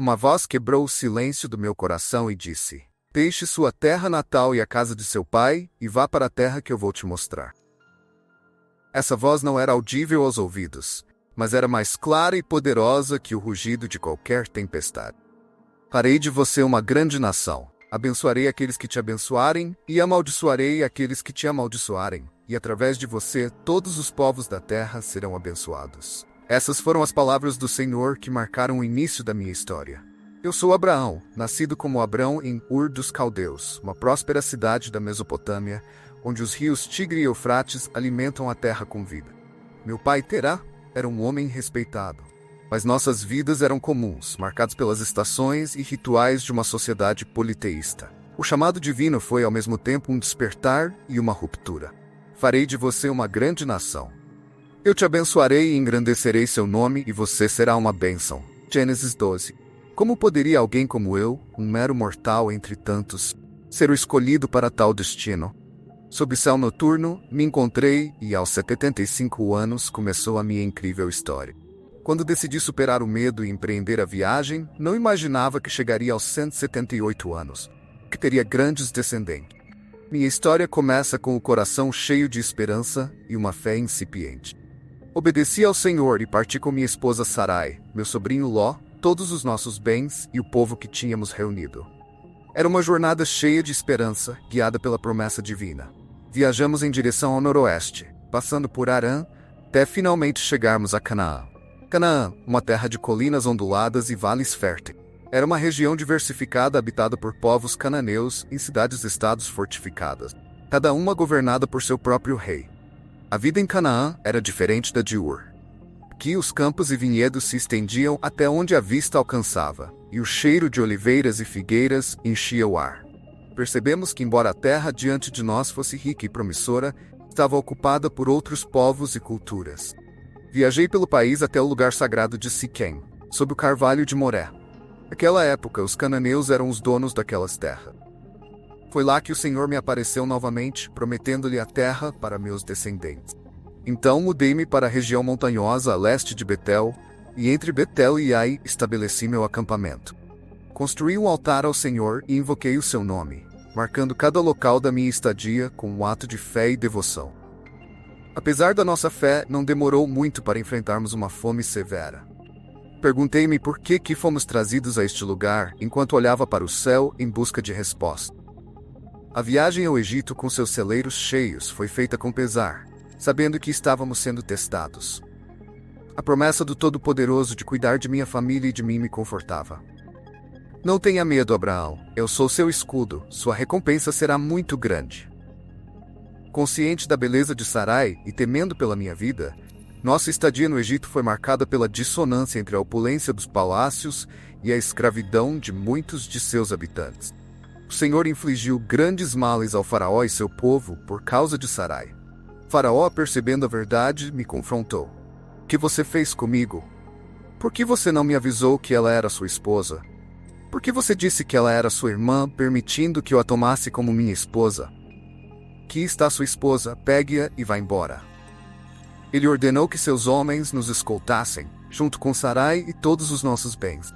Uma voz quebrou o silêncio do meu coração e disse: Deixe sua terra natal e a casa de seu pai, e vá para a terra que eu vou te mostrar. Essa voz não era audível aos ouvidos, mas era mais clara e poderosa que o rugido de qualquer tempestade. Farei de você uma grande nação. Abençoarei aqueles que te abençoarem, e amaldiçoarei aqueles que te amaldiçoarem, e através de você todos os povos da terra serão abençoados. Essas foram as palavras do Senhor que marcaram o início da minha história. Eu sou Abraão, nascido como Abrão em Ur dos Caldeus, uma próspera cidade da Mesopotâmia, onde os rios Tigre e Eufrates alimentam a terra com vida. Meu pai Terá era um homem respeitado, mas nossas vidas eram comuns, marcadas pelas estações e rituais de uma sociedade politeísta. O chamado divino foi ao mesmo tempo um despertar e uma ruptura. Farei de você uma grande nação. Eu te abençoarei e engrandecerei seu nome, e você será uma bênção. Gênesis 12. Como poderia alguém como eu, um mero mortal entre tantos, ser o escolhido para tal destino? Sob céu noturno, me encontrei e aos 75 anos começou a minha incrível história. Quando decidi superar o medo e empreender a viagem, não imaginava que chegaria aos 178 anos, que teria grandes descendentes. Minha história começa com o coração cheio de esperança e uma fé incipiente. Obedeci ao Senhor e parti com minha esposa Sarai, meu sobrinho Ló, todos os nossos bens e o povo que tínhamos reunido. Era uma jornada cheia de esperança, guiada pela promessa divina. Viajamos em direção ao noroeste, passando por Harã, até finalmente chegarmos a Canaã. Canaã, uma terra de colinas onduladas e vales férteis. Era uma região diversificada habitada por povos cananeus em cidades-estados fortificadas, cada uma governada por seu próprio rei. A vida em Canaã era diferente da de Ur. Aqui os campos e vinhedos se estendiam até onde a vista alcançava, e o cheiro de oliveiras e figueiras enchia o ar. Percebemos que, embora a terra diante de nós fosse rica e promissora, estava ocupada por outros povos e culturas. Viajei pelo país até o lugar sagrado de Siquém, sob o carvalho de Moré. Naquela época, os cananeus eram os donos daquelas terras. Foi lá que o Senhor me apareceu novamente, prometendo-lhe a terra para meus descendentes. Então mudei-me para a região montanhosa a leste de Betel, e entre Betel e Ai estabeleci meu acampamento. Construí um altar ao Senhor e invoquei o seu nome, marcando cada local da minha estadia com um ato de fé e devoção. Apesar da nossa fé, não demorou muito para enfrentarmos uma fome severa. Perguntei-me por que fomos trazidos a este lugar enquanto olhava para o céu em busca de resposta. A viagem ao Egito com seus celeiros cheios foi feita com pesar, sabendo que estávamos sendo testados. A promessa do Todo-Poderoso de cuidar de minha família e de mim me confortava. Não tenha medo, Abraão, eu sou seu escudo, sua recompensa será muito grande. Consciente da beleza de Sarai e temendo pela minha vida, nossa estadia no Egito foi marcada pela dissonância entre a opulência dos palácios e a escravidão de muitos de seus habitantes. O Senhor infligiu grandes males ao faraó e seu povo por causa de Sarai. Faraó, percebendo a verdade, me confrontou. O que você fez comigo? Por que você não me avisou que ela era sua esposa? Por que você disse que ela era sua irmã, permitindo que eu a tomasse como minha esposa? Aqui está sua esposa, pegue-a e vá embora. Ele ordenou que seus homens nos escoltassem, junto com Sarai e todos os nossos bens.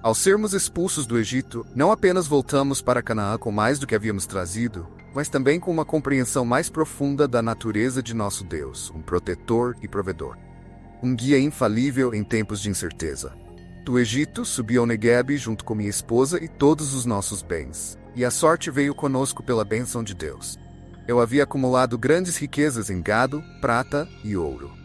Ao sermos expulsos do Egito, não apenas voltamos para Canaã com mais do que havíamos trazido, mas também com uma compreensão mais profunda da natureza de nosso Deus, um protetor e provedor. Um guia infalível em tempos de incerteza. Do Egito, subi ao Neguebe junto com minha esposa e todos os nossos bens, e a sorte veio conosco pela bênção de Deus. Eu havia acumulado grandes riquezas em gado, prata e ouro.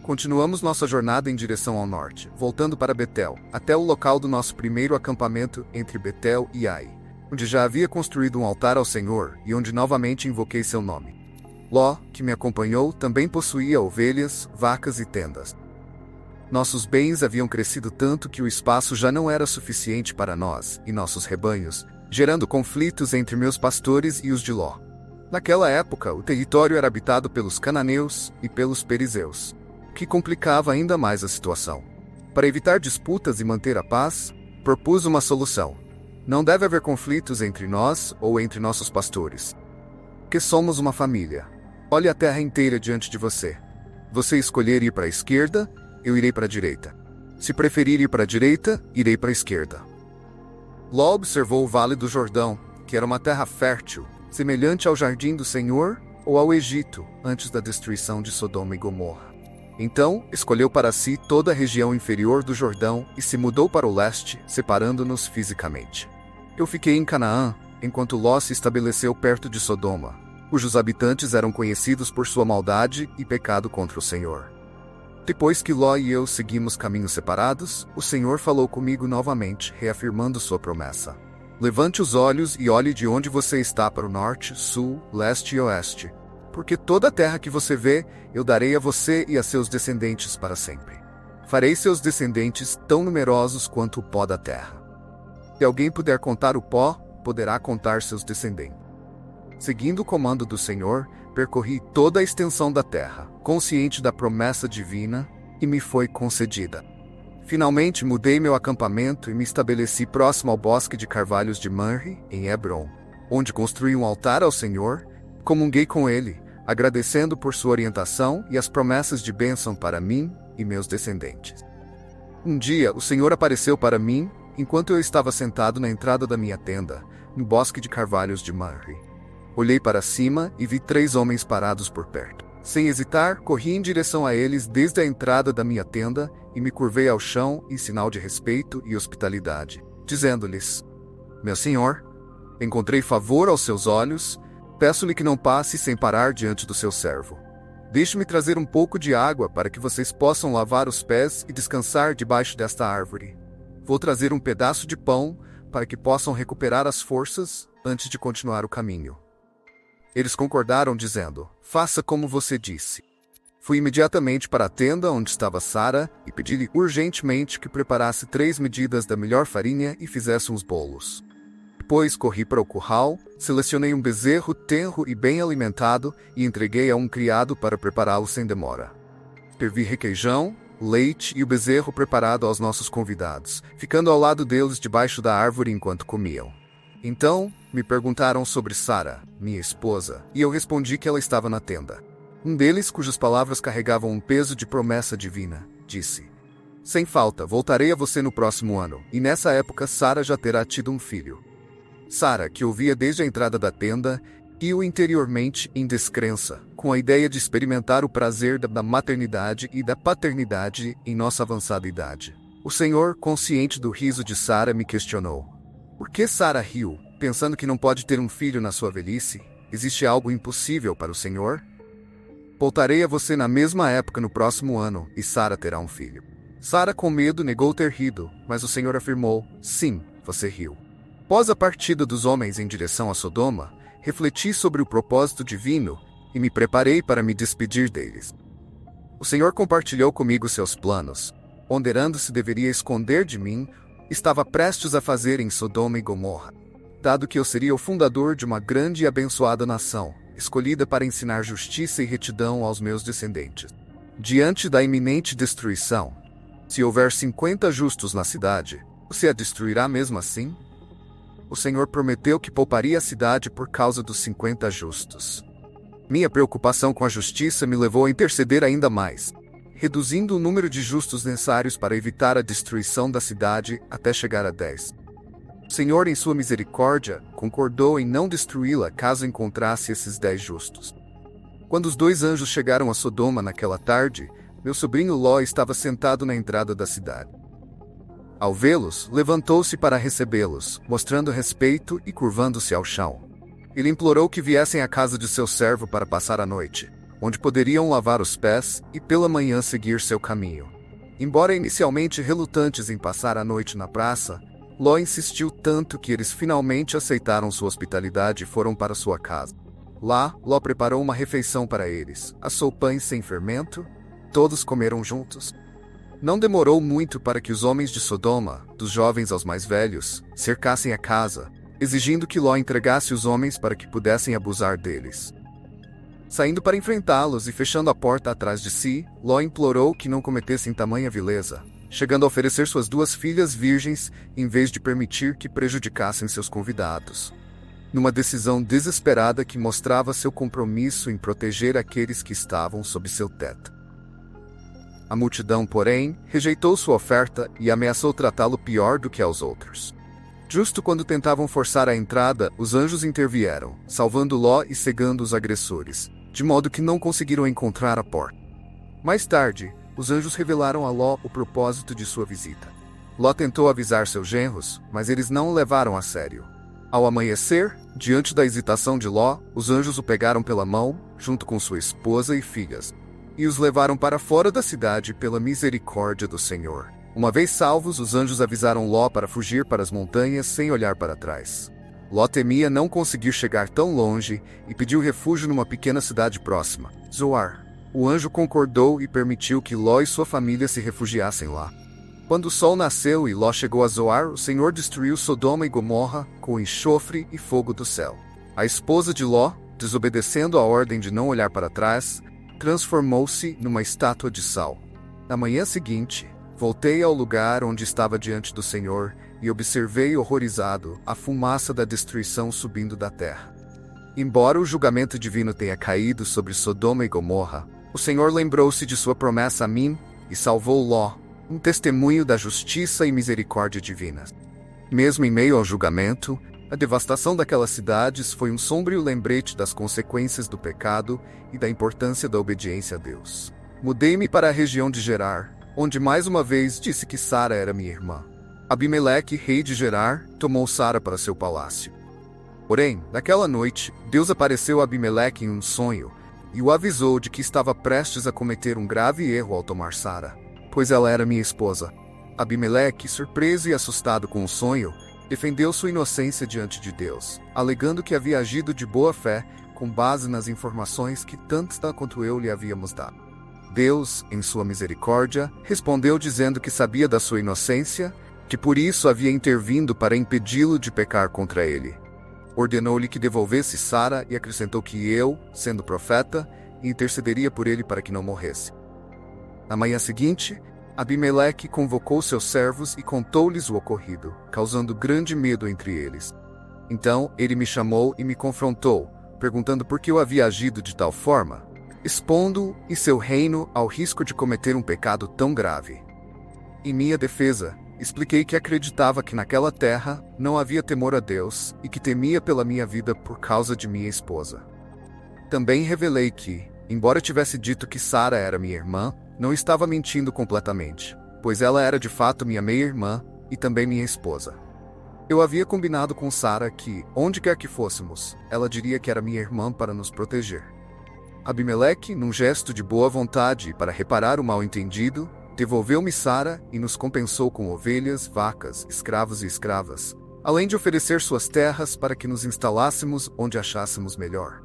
Continuamos nossa jornada em direção ao norte, voltando para Betel, até o local do nosso primeiro acampamento entre Betel e Ai, onde já havia construído um altar ao Senhor e onde novamente invoquei seu nome. Ló, que me acompanhou, também possuía ovelhas, vacas e tendas. Nossos bens haviam crescido tanto que o espaço já não era suficiente para nós e nossos rebanhos, gerando conflitos entre meus pastores e os de Ló. Naquela época, o território era habitado pelos cananeus e pelos perizeus, o que complicava ainda mais a situação. Para evitar disputas e manter a paz, propus uma solução. Não deve haver conflitos entre nós ou entre nossos pastores. Que somos uma família. Olhe a terra inteira diante de você. Você escolher ir para a esquerda, eu irei para a direita. Se preferir ir para a direita, irei para a esquerda. Ló observou o Vale do Jordão, que era uma terra fértil, semelhante ao jardim do Senhor ou ao Egito, antes da destruição de Sodoma e Gomorra. Então, escolheu para si toda a região inferior do Jordão e se mudou para o leste, separando-nos fisicamente. Eu fiquei em Canaã, enquanto Ló se estabeleceu perto de Sodoma, cujos habitantes eram conhecidos por sua maldade e pecado contra o Senhor. Depois que Ló e eu seguimos caminhos separados, o Senhor falou comigo novamente, reafirmando sua promessa. Levante os olhos e olhe de onde você está para o norte, sul, leste e oeste. Porque toda a terra que você vê, eu darei a você e a seus descendentes para sempre. Farei seus descendentes tão numerosos quanto o pó da terra. Se alguém puder contar o pó, poderá contar seus descendentes. Seguindo o comando do Senhor, percorri toda a extensão da terra, consciente da promessa divina, e me foi concedida. Finalmente mudei meu acampamento e me estabeleci próximo ao bosque de carvalhos de Manre, em Hebron, onde construí um altar ao Senhor. Comunguei com ele, agradecendo por sua orientação e as promessas de bênção para mim e meus descendentes. Um dia, o Senhor apareceu para mim, enquanto eu estava sentado na entrada da minha tenda, no bosque de carvalhos de Manre. Olhei para cima e vi 3 homens parados por perto. Sem hesitar, corri em direção a eles desde a entrada da minha tenda e me curvei ao chão em sinal de respeito e hospitalidade, dizendo-lhes: Meu Senhor, encontrei favor aos seus olhos. Peço-lhe que não passe sem parar diante do seu servo. Deixe-me trazer um pouco de água para que vocês possam lavar os pés e descansar debaixo desta árvore. Vou trazer um pedaço de pão para que possam recuperar as forças antes de continuar o caminho. Eles concordaram, dizendo: Faça como você disse. Fui imediatamente para a tenda onde estava Sara e pedi-lhe urgentemente que preparasse 3 medidas da melhor farinha e fizesse uns bolos. Depois corri para o curral, selecionei um bezerro tenro e bem alimentado e entreguei a um criado para prepará-lo sem demora. Servi requeijão, leite e o bezerro preparado aos nossos convidados, ficando ao lado deles debaixo da árvore enquanto comiam. Então, me perguntaram sobre Sara, minha esposa, e eu respondi que ela estava na tenda. Um deles, cujas palavras carregavam um peso de promessa divina, disse: Sem falta, voltarei a você no próximo ano, e nessa época Sara já terá tido um filho. Sara, que ouvia desde a entrada da tenda, riu interiormente em descrença, com a ideia de experimentar o prazer da maternidade e da paternidade em nossa avançada idade. O Senhor, consciente do riso de Sara, me questionou: Por que Sara riu, pensando que não pode ter um filho na sua velhice? Existe algo impossível para o Senhor? Voltarei a você na mesma época no próximo ano, e Sara terá um filho. Sara, com medo, negou ter rido, mas o Senhor afirmou: Sim, você riu. Após a partida dos homens em direção a Sodoma, refleti sobre o propósito divino e me preparei para me despedir deles. O Senhor compartilhou comigo seus planos, ponderando se deveria esconder de mim, estava prestes a fazer em Sodoma e Gomorra, dado que eu seria o fundador de uma grande e abençoada nação, escolhida para ensinar justiça e retidão aos meus descendentes. Diante da iminente destruição, se houver 50 justos na cidade, você a destruirá mesmo assim? O Senhor prometeu que pouparia a cidade por causa dos 50 justos. Minha preocupação com a justiça me levou a interceder ainda mais, reduzindo o número de justos necessários para evitar a destruição da cidade até chegar a 10. O Senhor, em sua misericórdia, concordou em não destruí-la caso encontrasse esses 10 justos. Quando os 2 anjos chegaram a Sodoma naquela tarde, meu sobrinho Ló estava sentado na entrada da cidade. Ao vê-los, levantou-se para recebê-los, mostrando respeito e curvando-se ao chão. Ele implorou que viessem à casa de seu servo para passar a noite, onde poderiam lavar os pés e pela manhã seguir seu caminho. Embora inicialmente relutantes em passar a noite na praça, Ló insistiu tanto que eles finalmente aceitaram sua hospitalidade e foram para sua casa. Lá, Ló preparou uma refeição para eles, assou pães sem fermento, todos comeram juntos. Não demorou muito para que os homens de Sodoma, dos jovens aos mais velhos, cercassem a casa, exigindo que Ló entregasse os homens para que pudessem abusar deles. Saindo para enfrentá-los e fechando a porta atrás de si, Ló implorou que não cometessem tamanha vileza, chegando a oferecer suas 2 filhas virgens em vez de permitir que prejudicassem seus convidados. Numa decisão desesperada que mostrava seu compromisso em proteger aqueles que estavam sob seu teto. A multidão, porém, rejeitou sua oferta e ameaçou tratá-lo pior do que aos outros. Justo quando tentavam forçar a entrada, os anjos intervieram, salvando Ló e cegando os agressores, de modo que não conseguiram encontrar a porta. Mais tarde, os anjos revelaram a Ló o propósito de sua visita. Ló tentou avisar seus genros, mas eles não o levaram a sério. Ao amanhecer, diante da hesitação de Ló, os anjos o pegaram pela mão, junto com sua esposa e filhas, e os levaram para fora da cidade pela misericórdia do Senhor. Uma vez salvos, os anjos avisaram Ló para fugir para as montanhas sem olhar para trás. Ló temia não conseguir chegar tão longe e pediu refúgio numa pequena cidade próxima, Zoar. O anjo concordou e permitiu que Ló e sua família se refugiassem lá. Quando o sol nasceu e Ló chegou a Zoar, o Senhor destruiu Sodoma e Gomorra com enxofre e fogo do céu. A esposa de Ló, desobedecendo a ordem de não olhar para trás, transformou-se numa estátua de sal. Na manhã seguinte, voltei ao lugar onde estava diante do Senhor e observei horrorizado a fumaça da destruição subindo da terra. Embora o julgamento divino tenha caído sobre Sodoma e Gomorra, o Senhor lembrou-se de sua promessa a mim e salvou Ló, um testemunho da justiça e misericórdia divinas. Mesmo em meio ao julgamento, a devastação daquelas cidades foi um sombrio lembrete das consequências do pecado e da importância da obediência a Deus. Mudei-me para a região de Gerar, onde mais uma vez disse que Sara era minha irmã. Abimeleque, rei de Gerar, tomou Sara para seu palácio. Porém, naquela noite, Deus apareceu a Abimeleque em um sonho e o avisou de que estava prestes a cometer um grave erro ao tomar Sara, pois ela era minha esposa. Abimeleque, surpreso e assustado com o sonho, defendeu sua inocência diante de Deus, alegando que havia agido de boa fé com base nas informações que tanto Sara quanto eu lhe havíamos dado. Deus, em sua misericórdia, respondeu dizendo que sabia da sua inocência, que por isso havia intervindo para impedi-lo de pecar contra ele. Ordenou-lhe que devolvesse Sara e acrescentou que eu, sendo profeta, intercederia por ele para que não morresse. Na manhã seguinte, Abimeleque convocou seus servos e contou-lhes o ocorrido, causando grande medo entre eles. Então ele me chamou e me confrontou, perguntando por que eu havia agido de tal forma, expondo-o e seu reino ao risco de cometer um pecado tão grave. Em minha defesa, expliquei que acreditava que naquela terra não havia temor a Deus e que temia pela minha vida por causa de minha esposa. Também revelei que, embora tivesse dito que Sara era minha irmã, não estava mentindo completamente, pois ela era de fato minha meia-irmã e também minha esposa. Eu havia combinado com Sara que, onde quer que fôssemos, ela diria que era minha irmã para nos proteger. Abimeleque, num gesto de boa vontade para reparar o mal-entendido, devolveu-me Sara e nos compensou com ovelhas, vacas, escravos e escravas, além de oferecer suas terras para que nos instalássemos onde achássemos melhor.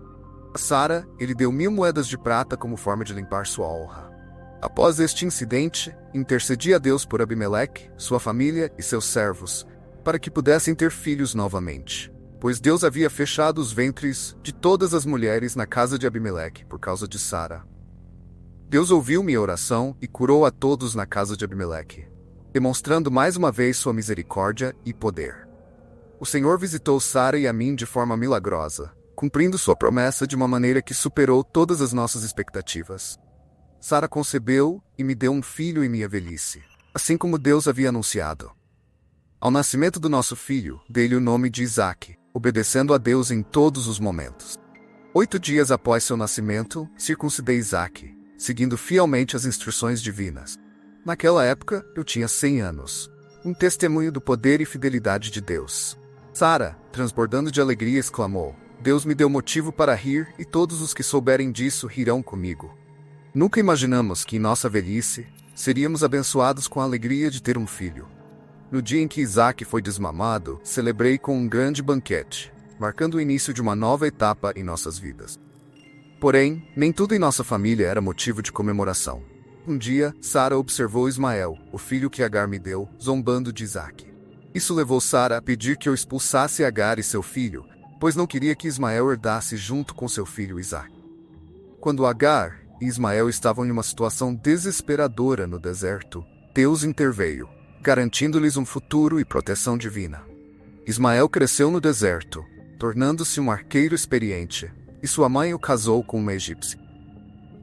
A Sara, ele deu 1000 moedas de prata como forma de limpar sua honra. Após este incidente, intercedi a Deus por Abimeleque, sua família e seus servos, para que pudessem ter filhos novamente, pois Deus havia fechado os ventres de todas as mulheres na casa de Abimeleque por causa de Sara. Deus ouviu minha oração e curou a todos na casa de Abimeleque, demonstrando mais uma vez sua misericórdia e poder. O Senhor visitou Sara e a mim de forma milagrosa, cumprindo sua promessa de uma maneira que superou todas as nossas expectativas. Sara concebeu e me deu um filho em minha velhice, assim como Deus havia anunciado. Ao nascimento do nosso filho, dei-lhe o nome de Isaque, obedecendo a Deus em todos os momentos. 8 dias após seu nascimento, circuncidei Isaque, seguindo fielmente as instruções divinas. Naquela época, eu tinha 100 anos, um testemunho do poder e fidelidade de Deus. Sara, transbordando de alegria, exclamou: Deus me deu motivo para rir e todos os que souberem disso rirão comigo. Nunca imaginamos que em nossa velhice, seríamos abençoados com a alegria de ter um filho. No dia em que Isaque foi desmamado, celebrei com um grande banquete, marcando o início de uma nova etapa em nossas vidas. Porém, nem tudo em nossa família era motivo de comemoração. Um dia, Sara observou Ismael, o filho que Agar me deu, zombando de Isaque. Isso levou Sara a pedir que eu expulsasse Agar e seu filho, pois não queria que Ismael herdasse junto com seu filho Isaque. Quando Agar e Ismael estavam em uma situação desesperadora no deserto, Deus interveio, garantindo-lhes um futuro e proteção divina. Ismael cresceu no deserto, tornando-se um arqueiro experiente, e sua mãe o casou com uma egípcia.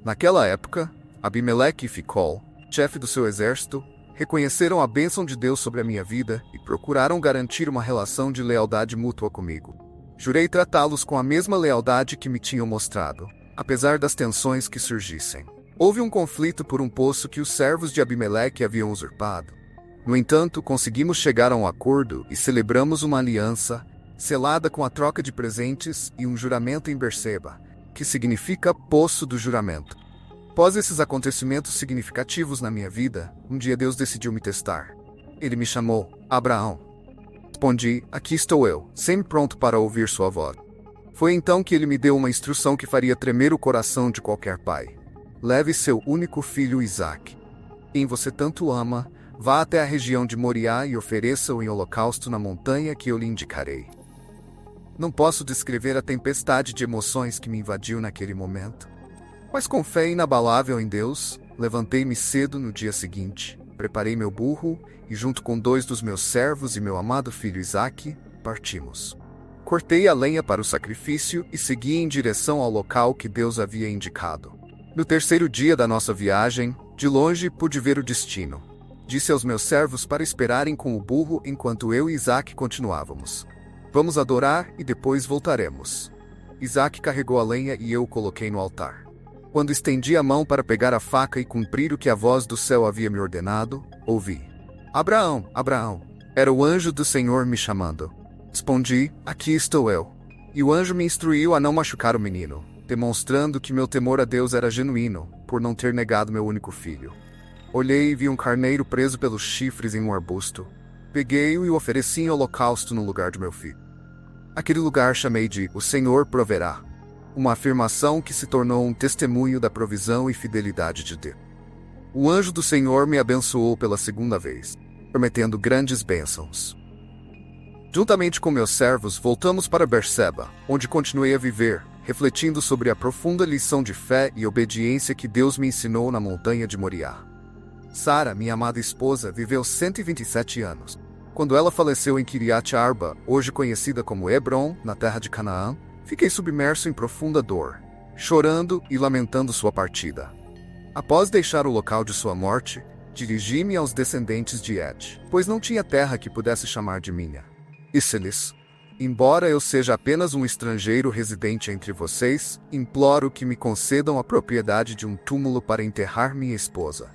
Naquela época, Abimeleque e Ficol, chefe do seu exército, reconheceram a bênção de Deus sobre a minha vida e procuraram garantir uma relação de lealdade mútua comigo. Jurei tratá-los com a mesma lealdade que me tinham mostrado, apesar das tensões que surgissem. Houve um conflito por um poço que os servos de Abimeleque haviam usurpado. No entanto, conseguimos chegar a um acordo e celebramos uma aliança, selada com a troca de presentes e um juramento em Berseba, que significa Poço do Juramento. Após esses acontecimentos significativos na minha vida, um dia Deus decidiu me testar. Ele me chamou, Abraão. Respondi, aqui estou eu, sempre pronto para ouvir sua voz. Foi então que ele me deu uma instrução que faria tremer o coração de qualquer pai. Leve seu único filho Isaque, quem você tanto ama, vá até a região de Moriá e ofereça-o em holocausto na montanha que eu lhe indicarei. Não posso descrever a tempestade de emoções que me invadiu naquele momento. Mas com fé inabalável em Deus, levantei-me cedo no dia seguinte, preparei meu burro e, junto com 2 dos meus servos e meu amado filho Isaque, partimos. Cortei a lenha para o sacrifício e segui em direção ao local que Deus havia indicado. No terceiro dia da nossa viagem, de longe pude ver o destino. Disse aos meus servos para esperarem com o burro enquanto eu e Isaque continuávamos. Vamos adorar e depois voltaremos. Isaque carregou a lenha e eu o coloquei no altar. Quando estendi a mão para pegar a faca e cumprir o que a voz do céu havia me ordenado, ouvi: Abraão, Abraão. Era o anjo do Senhor me chamando. Respondi: aqui estou eu. E o anjo me instruiu a não machucar o menino, demonstrando que meu temor a Deus era genuíno, por não ter negado meu único filho. Olhei e vi um carneiro preso pelos chifres em um arbusto. Peguei-o e o ofereci em holocausto no lugar de meu filho. Aquele lugar chamei de O Senhor Proverá, uma afirmação que se tornou um testemunho da provisão e fidelidade de Deus. O anjo do Senhor me abençoou pela segunda vez, prometendo grandes bênçãos. Juntamente com meus servos, voltamos para Berseba, onde continuei a viver, refletindo sobre a profunda lição de fé e obediência que Deus me ensinou na montanha de Moriá. Sara, minha amada esposa, viveu 127 anos. Quando ela faleceu em Kiriat Arba, hoje conhecida como Hebron, na terra de Canaã, fiquei submerso em profunda dor, chorando e lamentando sua partida. Após deixar o local de sua morte, dirigi-me aos descendentes de Et, pois não tinha terra que pudesse chamar de minha. Disse-lhes: embora eu seja apenas um estrangeiro residente entre vocês, imploro que me concedam a propriedade de um túmulo para enterrar minha esposa.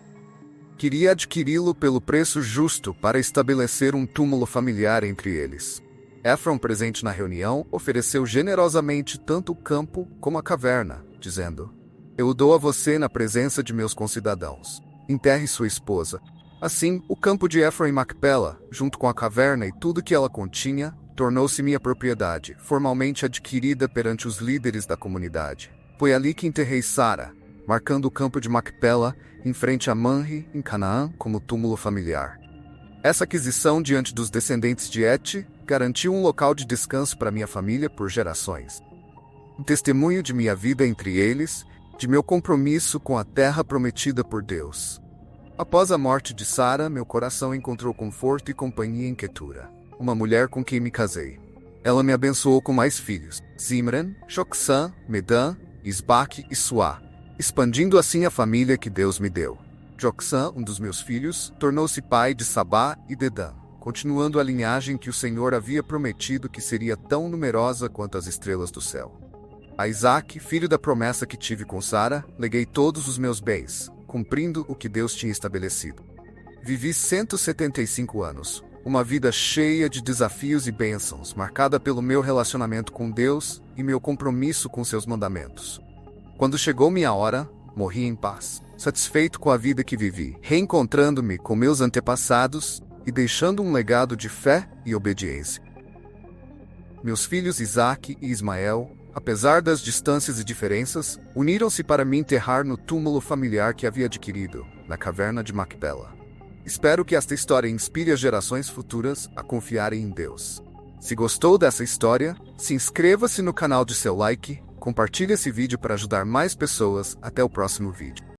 Queria adquiri-lo pelo preço justo para estabelecer um túmulo familiar entre eles. Efron, presente na reunião, ofereceu generosamente tanto o campo como a caverna, dizendo: eu o dou a você na presença de meus concidadãos. Enterre sua esposa. Assim, o campo de Efron em Macpela, junto com a caverna e tudo que ela continha, tornou-se minha propriedade, formalmente adquirida perante os líderes da comunidade. Foi ali que enterrei Sara, marcando o campo de Macpela, em frente a Manre, em Canaã, como túmulo familiar. Essa aquisição diante dos descendentes de Et garantiu um local de descanso para minha família por gerações. Um testemunho de minha vida entre eles, de meu compromisso com a terra prometida por Deus. Após a morte de Sara, meu coração encontrou conforto e companhia em Quetura, uma mulher com quem me casei. Ela me abençoou com mais filhos: Zimran, Joksã, Medã, Isbaque e Suá, expandindo assim a família que Deus me deu. Joksã, um dos meus filhos, tornou-se pai de Sabá e Dedã, continuando a linhagem que o Senhor havia prometido que seria tão numerosa quanto as estrelas do céu. A Isaque, filho da promessa que tive com Sara, leguei todos os meus bens, cumprindo o que Deus tinha estabelecido. Vivi 175 anos, uma vida cheia de desafios e bênçãos, marcada pelo meu relacionamento com Deus e meu compromisso com seus mandamentos. Quando chegou minha hora, morri em paz, satisfeito com a vida que vivi, reencontrando-me com meus antepassados e deixando um legado de fé e obediência. Meus filhos Isaque e Ismael, apesar das distâncias e diferenças, uniram-se para me enterrar no túmulo familiar que havia adquirido, na caverna de Macpela. Espero que esta história inspire as gerações futuras a confiarem em Deus. Se gostou dessa história, se inscreva-se no canal de seu like, compartilhe esse vídeo para ajudar mais pessoas. Até o próximo vídeo.